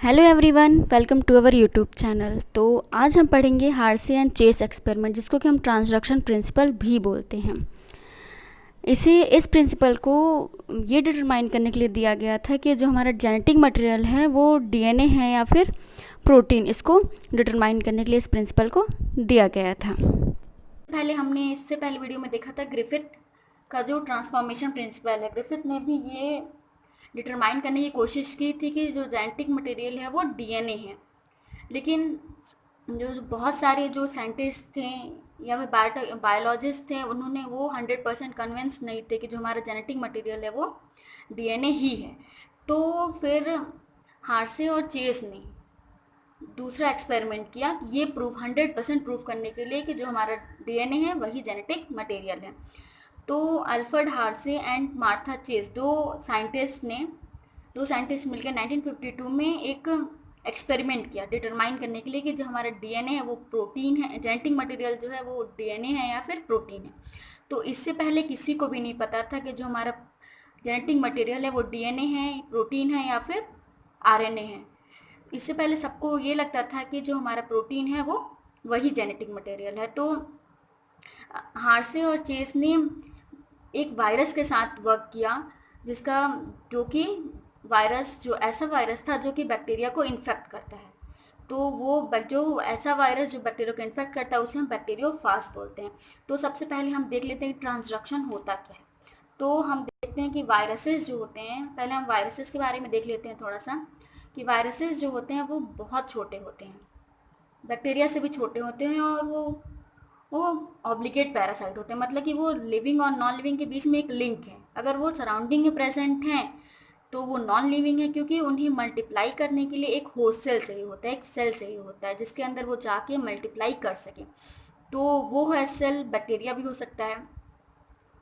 Hello everyone, welcome to our YouTube channel. तो आज हम पढ़ेंगे हार्से एंड चेस एक्सपेरिमेंट, जिसको कि हम ट्रांसडक्शन प्रिंसिपल भी बोलते हैं। इस प्रिंसिपल को ये डिटरमाइन करने के लिए दिया गया था कि जो हमारा जेनेटिक मटेरियल है वो डीएनए है या फिर प्रोटीन। इसको डिटरमाइन करने के लिए इस प्रिंसिपल को दिया गया था। हमने इससे पहले वीडियो में देखा था ग्रिफिथ का जो ट्रांसफॉर्मेशन प्रिंसिपल है। ग्रिफिथ ने भी ये डिटरमाइन करने की कोशिश की थी कि जो जेनेटिक मटेरियल है वो डीएनए है, लेकिन जो बहुत सारे जो साइंटिस्ट थे या फिर बायोलॉजिस्ट थे, उन्होंने वो 100% कन्विंस नहीं थे कि जो हमारा जेनेटिक मटेरियल है वो डीएनए ही है। तो फिर हार्से और चेस ने दूसरा एक्सपेरिमेंट किया ये 100% प्रूफ करने के लिए कि जो हमारा डीएनए है वही जेनेटिक मटेरियल है। तो Alfred Hershey and Martha Chase दो साइंटिस्ट मिलकर 1952 में एक एक्सपेरिमेंट किया डिटरमाइन करने के लिए कि जो हमारा डीएनए है वो प्रोटीन है, जेनेटिक मटेरियल जो है वो डीएनए है या फिर प्रोटीन है। तो इससे पहले किसी को भी नहीं पता था कि जो हमारा जेनेटिक मटेरियल है वो डीएनए है, प्रोटीन है या फिर आरएनए है। इससे पहले सबको ये लगता था कि जो हमारा प्रोटीन है वो वही जेनेटिक मटेरियल है। तो हार्से और चेस ने एक वायरस के साथ वर्क किया, जिसका जो कि वायरस जो ऐसा वायरस था जो कि बैक्टीरिया को इन्फेक्ट करता है। तो वो जो ऐसा वायरस जो बैक्टीरिया को इन्फेक्ट करता है उसे हम बैक्टीरियोफाज बोलते हैं। तो सबसे पहले हम देख लेते हैं ट्रांसडक्शन होता क्या है। तो हम देखते हैं कि वायरसेस जो होते हैं, पहले हम वायरसेस के बारे में देख लेते हैं थोड़ा सा, कि वायरसेस जो होते हैं वो बहुत छोटे होते हैं, बैक्टीरिया से भी छोटे होते हैं, और वो ऑब्लिगेट पैरासाइट होते हैं, मतलब कि वो लिविंग और नॉन लिविंग के बीच में एक लिंक है। अगर वो सराउंडिंग में प्रेजेंट हैं तो वो नॉन लिविंग है, क्योंकि उन्हें मल्टीप्लाई करने के लिए एक होस्ट सेल चाहिए होता है, एक सेल चाहिए होता है जिसके अंदर वो जाके मल्टीप्लाई कर सके। तो वो है सेल बैक्टीरिया भी हो सकता है।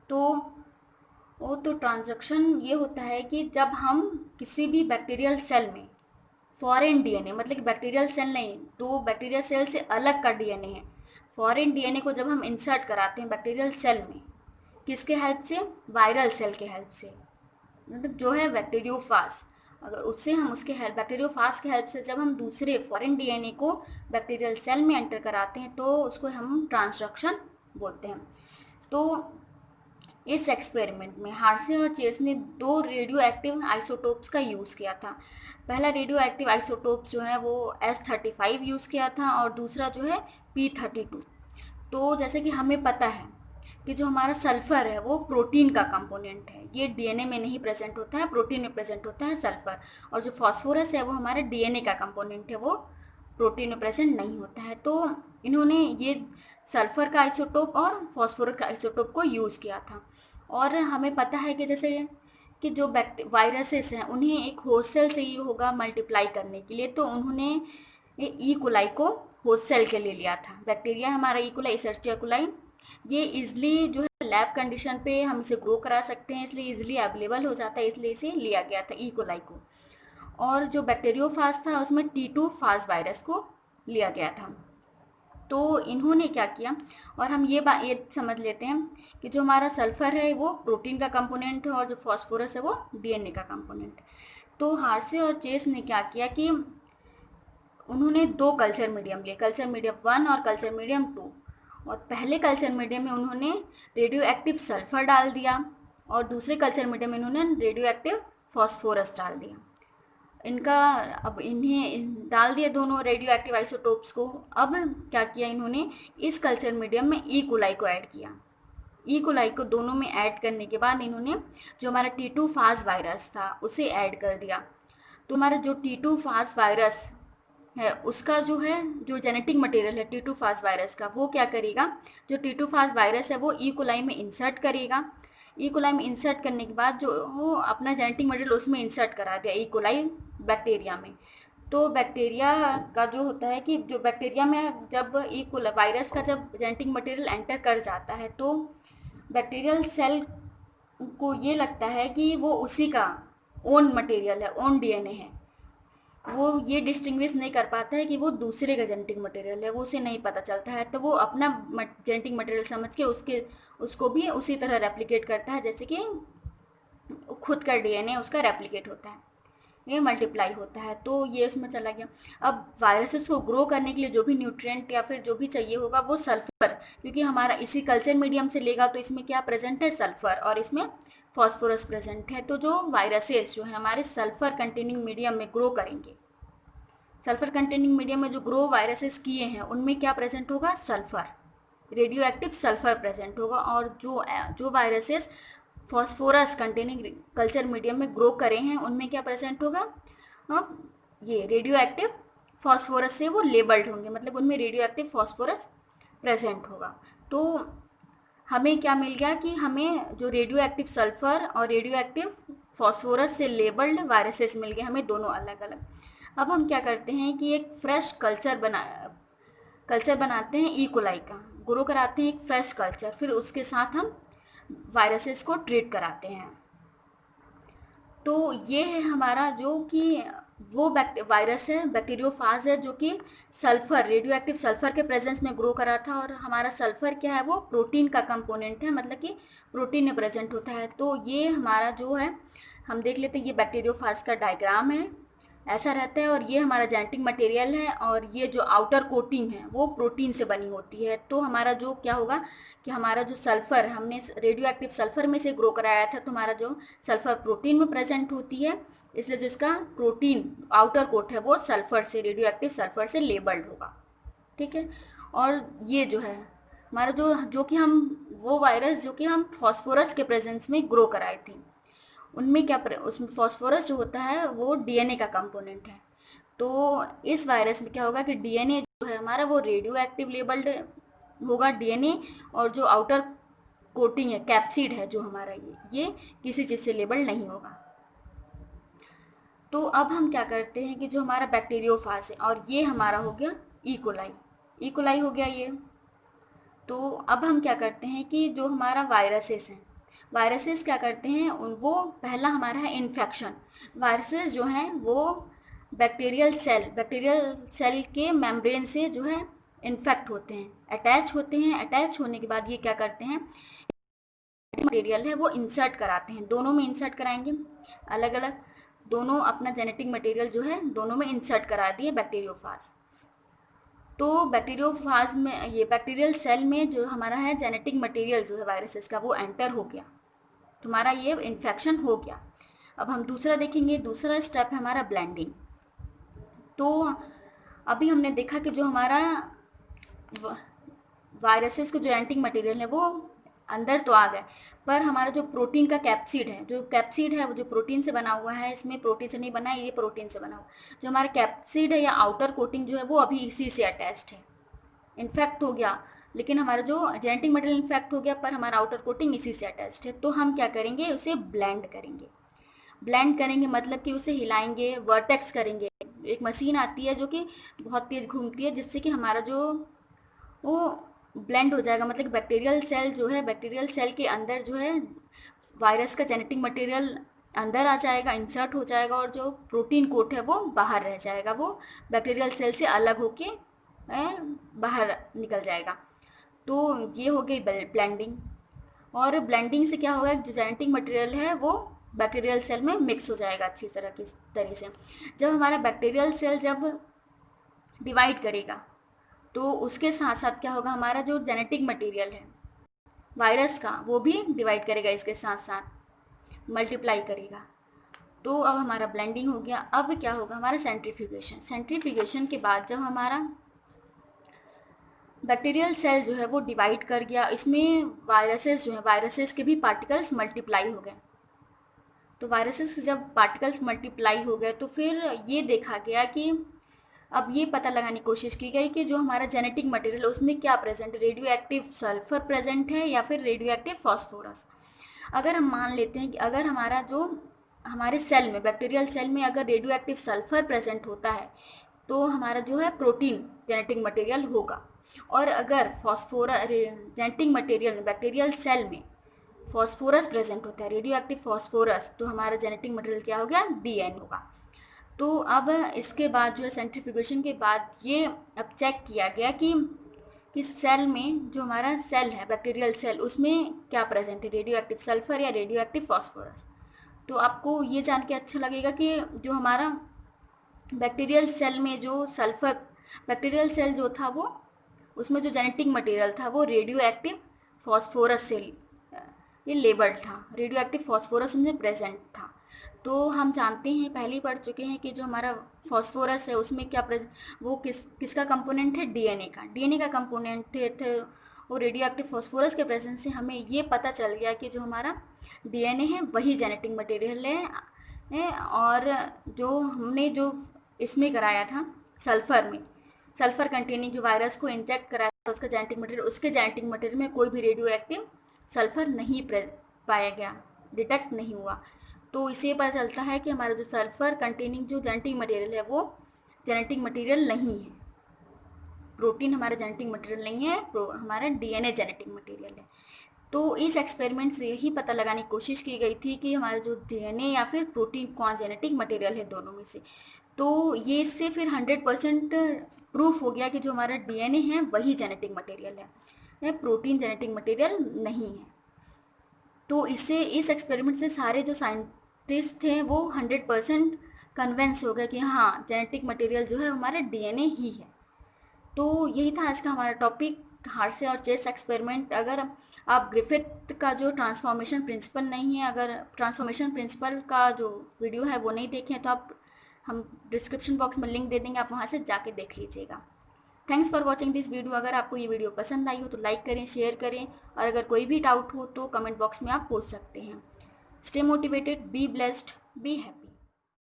तो ट्रांजैक्शन ये होता है कि जब हम किसी भी बैक्टीरियल सेल में फॉरेन डीएनए, मतलब कि बैक्टीरियल सेल नहीं, दो बैक्टीरियल सेल से अलग का डीएनए है, फॉरेन डीएनए को जब हम इंसर्ट कराते हैं बैक्टीरियल सेल में, किसके हेल्प से? वायरल सेल के हेल्प से, मतलब जो है बैक्टीरियोफाज। अगर उससे हम उसके हेल्प बैक्टीरियोफाज के हेल्प से जब हम दूसरे फॉरेन डीएनए को बैक्टीरियल सेल में एंटर कराते हैं तो उसको हम ट्रांसडक्शन बोलते हैं। तो इस एक्सपेरिमेंट में हार्से और चेस ने दो रेडियो एक्टिव आइसोटोप्स का यूज़ किया था। पहला रेडियो एक्टिव आइसोटोप्स जो है वो S35 यूज़ किया था, और दूसरा जो है P32। तो जैसे कि हमें पता है कि जो हमारा सल्फर है वो प्रोटीन का कंपोनेंट है, ये डीएनए में नहीं प्रेजेंट होता है, प्रोटीन में प्रेजेंट होता है सल्फर। और जो फास्फोरस है वो हमारे डीएनए का कंपोनेंट है, वो प्रोटीन में प्रेजेंट नहीं होता है। तो इन्होंने ये सल्फर का आइसोटोप और फास्फोरस का आइसोटोप को यूज़ किया था। और हमें पता है कि जैसे कि जो वायरसेस हैं उन्हें एक होस्ट सेल चाहिए होगा मल्टीप्लाई करने के लिए, तो उन्होंने ई कोलाई को होस्ट सेल के लिए लिया था। बैक्टीरिया हमारा ई कोलाई, इसेर्चिया कोलाई, ये इजली जो है लैब कंडीशन पे हम इसे ग्रो करा सकते हैं, इसलिए इजली अवेलेबल हो जाता है, इसलिए इसे लिया गया था ई कोलाई को। और जो बैक्टीरियोफाज था उसमें T2 फाज वायरस को लिया गया था। तो इन्होंने क्या किया, और हम ये समझ लेते हैं कि जो हमारा सल्फर है वो प्रोटीन का कंपोनेंट है और जो फास्फोरस है वो डीएनए का कंपोनेंट। तो हार्से और चेस ने क्या किया कि उन्होंने दो कल्चर मीडियम लिए, कल्चर मीडियम 1 और कल्चर मीडियम 2। और पहले कल्चर मीडियम में उन्होंने रेडियो एक्टिव सल्फर डाल दिया, और दूसरे कल्चर मीडियम में उन्होंने रेडियो एक्टिव फॉस्फोरस डाल दिया। इनका अब इन्हें डाल दिया दोनों रेडियो एक्टिव आइसोटोप्स को। अब क्या किया इन्होंने, इस कल्चर मीडियम में ई कोलाई को ऐड किया। ई कोलाई को दोनों में ऐड करने के बाद इन्होंने जो हमारा T2 फाज वायरस था उसे ऐड कर दिया। तो हमारा जो T2 फाज वायरस है उसका जो है जो जेनेटिक मटेरियल है T2 फाज वायरस का, वो क्या करेगा, जो T2 फाज वायरस है वो ई कोलाई में इंसर्ट करेगा। ई कोलाई में इंसर्ट करने के बाद जो वो अपना जेनेटिक मटेरियल उसमें इंसर्ट करा दिया ई कोलाई बैक्टीरिया में। तो बैक्टीरिया का जो होता है कि जो बैक्टीरिया में जब ई कोलाई वायरस का जब जेनेटिक मटेरियल एंटर कर जाता है तो बैक्टीरियल सेल को ये लगता है कि वो उसी का ओन मटेरियल है, ओन डीएनए है। वो ये डिस्टिंग्विश नहीं कर पाता है कि वो दूसरे का जेनेटिक मटेरियल है, वो उसे नहीं पता चलता है। तो वो अपना जेनेटिक मटेरियल समझ के उसको भी उसी तरह रेप्लिकेट करता है जैसे कि खुद का डीएनए उसका रेप्लिकेट होता है। ये मल्टीप्लाई होता है, तो ये इसमें चला गया। अब वायरसेस को ग्रो करने के लिए जो भी न्यूट्रिएंट या फिर जो भी चाहिए होगा वो सल्फर, क्योंकि हमारा इसी कल्चर मीडियम से लेगा तो इसमें क्या प्रेजेंट है, सल्फर, और इसमें फॉस्फोरस प्रेजेंट है। तो जो वायरसेस जो है हमारे सल्फर कंटेनिंग मीडियम में ग्रो करेंगे, सल्फर कंटेनिंग मीडियम में जो ग्रो वायरसेस किए हैं उनमें क्या प्रेजेंट होगा, sulphur, radio active sulphur present होगा। और जो जो viruses phosphorus containing culture medium में ग्रो करे हैं उनमें क्या प्रेजेंट होगा, अब ये रेडियो एक्टिव फॉस्फोरस से वो लेबल्ड होंगे, मतलब उनमें रेडियो एक्टिव फॉस्फोरस प्रेजेंट होगा। तो हमें क्या मिल गया कि हमें जो रेडियो एक्टिव सल्फर और रेडियो एक्टिव फॉस्फोरस से लेबल्ड वायरसेस मिल गए, हमें दोनों अलग अलग। अब हम क्या करते हैं कि एक फ्रेश कल्चर बनाते हैं इकोलाई का, ग्रो कराते हैं एक फ्रेश कल्चर, फिर उसके साथ हम वायरसेस को ट्रीट कराते हैं। तो ये है हमारा जो कि वो वायरस है, बैक्टीरियोफाज है, जो कि सल्फर, रेडियो एक्टिव सल्फर के प्रेजेंस में ग्रो करा था। और हमारा सल्फर क्या है, वो प्रोटीन का कंपोनेंट है, मतलब कि प्रोटीन में प्रेजेंट होता है। तो ये हमारा जो है, हम देख लेते हैं, ये बैक्टीरियोफाज का डायग्राम है, ऐसा रहता है। और ये हमारा जेनेटिक मटेरियल है, और ये जो आउटर कोटिंग है वो प्रोटीन से बनी होती है। तो हमारा जो क्या होगा कि हमारा जो सल्फर हमने रेडियो एक्टिव सल्फर में से ग्रो कराया था, तो हमारा जो सल्फर प्रोटीन में प्रेजेंट होती है, इसलिए जिसका प्रोटीन आउटर कोट है वो सल्फर से, रेडियो एक्टिव सल्फर से लेबल्ड होगा, ठीक है। और ये जो है हमारा जो कि हम वो वायरस जो कि हम फॉस्फोरस के प्रेजेंस में ग्रो कराए थे, उनमें क्या उसमें फॉस्फोरस जो होता है वो डीएनए का कंपोनेंट है। तो इस वायरस में क्या होगा कि डीएनए जो है हमारा वो रेडियो एक्टिव लेबल्ड होगा डीएनए, और जो आउटर कोटिंग है, कैप्सिड है जो हमारा, ये किसी चीज़ से लेबल्ड नहीं होगा। तो अब हम क्या करते हैं कि जो हमारा बैक्टीरियोफाज है, और ये हमारा हो गया इकोलाई हो गया ये। तो अब हम क्या करते हैं कि जो हमारा वायरसेस हैं, वायरसेस क्या करते हैं, वो पहला हमारा है इन्फेक्शन। वायरसेस जो हैं वो बैक्टीरियल सेल के मेम्ब्रेन से जो है इन्फेक्ट होते हैं, अटैच होते हैं। अटैच होने के बाद ये क्या करते हैं, मटेरियल है वो इंसर्ट कराते हैं, दोनों में इंसर्ट कराएंगे, अलग अलग दोनों अपना जेनेटिक मटेरियल जो है दोनों में इंसर्ट करा दिए बैक्टीरियोफाज। तो बैक्टीरियोफाज में, ये बैक्टीरियल सेल में जो हमारा है जेनेटिक मटेरियल जो है वायरसेस का वो एंटर हो गया, तुम्हारा ये इन्फेक्शन हो गया। अब हम दूसरा देखेंगे, दूसरा स्टेप है हमारा ब्लेंडिंग। तो अभी हमने देखा कि जो हमारा वायरसेस का जो जेनेटिक मटेरियल है वो अंदर तो आ गए, पर हमारा जो प्रोटीन का कैप्सिड है, जो कैप्सिड है वो जो प्रोटीन से बना हुआ है, इसमें प्रोटीन से नहीं बना है, ये प्रोटीन से बना हुआ, जो हमारा कैप्सिड है या आउटर कोटिंग जो है वो अभी इसी से अटैच्ड है, इन्फेक्ट हो गया, लेकिन हमारा जो जेनेटिक मटेरियल इन्फेक्ट हो गया पर हमारा आउटर कोटिंग इसी से अटैच्ड है। तो हम क्या करेंगे, उसे ब्लेंड करेंगे। ब्लेंड करेंगे मतलब कि उसे हिलाएंगे, वर्टेक्स करेंगे। एक मशीन आती है जो कि बहुत तेज़ घूमती है, जिससे कि हमारा जो वो ब्लेंड हो जाएगा, मतलब बैक्टीरियल सेल जो है, बैक्टीरियल सेल के अंदर जो है वायरस का जेनेटिक मटेरियल अंदर आ जाएगा, इंसर्ट हो जाएगा, और जो प्रोटीन कोट है वो बाहर रह जाएगा, वो बैक्टीरियल सेल से अलग होके बाहर निकल जाएगा। तो ये हो गई ब्लेंडिंग। और ब्लेंडिंग से क्या होगा, जो जेनेटिक मटेरियल है वो बैक्टीरियल सेल में मिक्स हो जाएगा अच्छी तरह से। जब हमारा बैक्टीरियल सेल जब डिवाइड करेगा तो उसके साथ साथ क्या होगा, हमारा जो जेनेटिक मटेरियल है वायरस का वो भी डिवाइड करेगा, इसके साथ साथ मल्टीप्लाई करेगा। तो अब हमारा ब्लेंडिंग हो गया। अब क्या होगा, हमारा सेंट्रीफ्यूगेशन। सेंट्रीफ्यूगेशन के बाद जब हमारा बैक्टीरियल सेल जो है वो डिवाइड कर गया, इसमें वायरसेस जो है, वायरसेस के भी पार्टिकल्स मल्टीप्लाई हो गए। तो वायरसेस जब पार्टिकल्स मल्टीप्लाई हो गए तो फिर ये देखा गया कि अब ये पता लगाने की कोशिश की गई कि जो हमारा जेनेटिक मटेरियल उसमें क्या present, radio active sulphur present है या फिर रेडियो एक्टिव फॉस्फोरस। अगर हम मान लेते हैं कि अगर हमारा जो हमारे सेल में, बैक्टीरियल सेल में अगर रेडियो एक्टिव सल्फर प्रेजेंट होता है तो हमारा जो है प्रोटीन जेनेटिक मटेरियल होगा। और अगर फॉस्फोरस जेनेटिक मटेरियल में, बैक्टीरियल सेल में फॉस्फोरस प्रेजेंट होता है, रेडियो एक्टिव फॉस्फोरस, तो हमारा जेनेटिक मटेरियल क्या हो गया, डीएन होगा। तो अब इसके बाद जो है सेंट्रीफ्यूगेशन के बाद ये अब चेक किया गया कि सेल में, जो हमारा सेल है बैक्टीरियल सेल, उसमें क्या प्रेजेंट है, रेडियो एक्टिव सल्फर या रेडियो एक्टिव फॉस्फोरस। तो आपको ये जान के अच्छा लगेगा कि जो हमारा बैक्टीरियल सेल में जो सल्फर, बैक्टीरियल सेल जो था वो, उसमें जो जेनेटिक मटेरियल था वो रेडियो एक्टिव फॉस्फोरस से ये लेबल्ड था, रेडियो एक्टिव फॉस्फोरस उसमें प्रेजेंट था। तो हम जानते हैं, पहले ही पढ़ चुके हैं कि जो हमारा फॉस्फोरस है उसमें क्या वो किसका कंपोनेंट है, डीएनए का, डीएनए का कंपोनेंट थे। वो रेडियो एक्टिव फॉस्फोरस के प्रेजेंस से हमें ये पता चल गया कि जो हमारा डीएनए है वही जेनेटिक मटेरियल है। और जो हमने जो इसमें कराया था सल्फर में, सल्फर कंटेनिंग जो वायरस को इंजेक्ट कराया था उसका जेनेटिक मटेरियल, उसके जेनेटिक मटेरियल में कोई भी रेडियो एक्टिव सल्फर नहीं पाया गया, डिटेक्ट नहीं हुआ। तो इससे पता चलता है कि हमारा जो सल्फर कंटेनिंग जो जेनेटिक मटेरियल है वो जेनेटिक मटेरियल नहीं है, प्रोटीन हमारा जेनेटिक मटेरियल नहीं है, हमारा डीएनए जेनेटिक मटेरियल है। तो इस एक्सपेरिमेंट से यही पता लगाने की कोशिश की गई थी कि हमारा जो डीएनए या फिर प्रोटीन कौन जेनेटिक मटेरियल है दोनों में से। तो ये इससे फिर 100% प्रूफ हो गया कि जो हमारा डीएनए है वही जेनेटिक मटेरियल है, प्रोटीन जेनेटिक मटेरियल नहीं है। तो इससे, इस एक्सपेरिमेंट से सारे जो साइंटिस्ट थे वो 100% कन्वेंस हो गए कि हाँ जेनेटिक मटेरियल जो है हमारा डीएनए ही है। तो यही था आज का हमारा टॉपिक, हार्से और चेस एक्सपेरिमेंट। अगर आप ग्रिफिथ का जो ट्रांसफॉर्मेशन प्रिंसिपल नहीं है, अगर ट्रांसफॉर्मेशन प्रिंसिपल का जो वीडियो है वो नहीं देखें तो आप, हम डिस्क्रिप्शन बॉक्स में लिंक दे देंगे, आप वहाँ से जाके देख लीजिएगा। Thanks for watching this video. अगर आपको ये वीडियो पसंद आई हो तो लाइक करें, शेयर करें, और अगर कोई भी डाउट हो तो कमेंट बॉक्स में आप पूछ सकते हैं। Stay motivated, be blessed, be happy.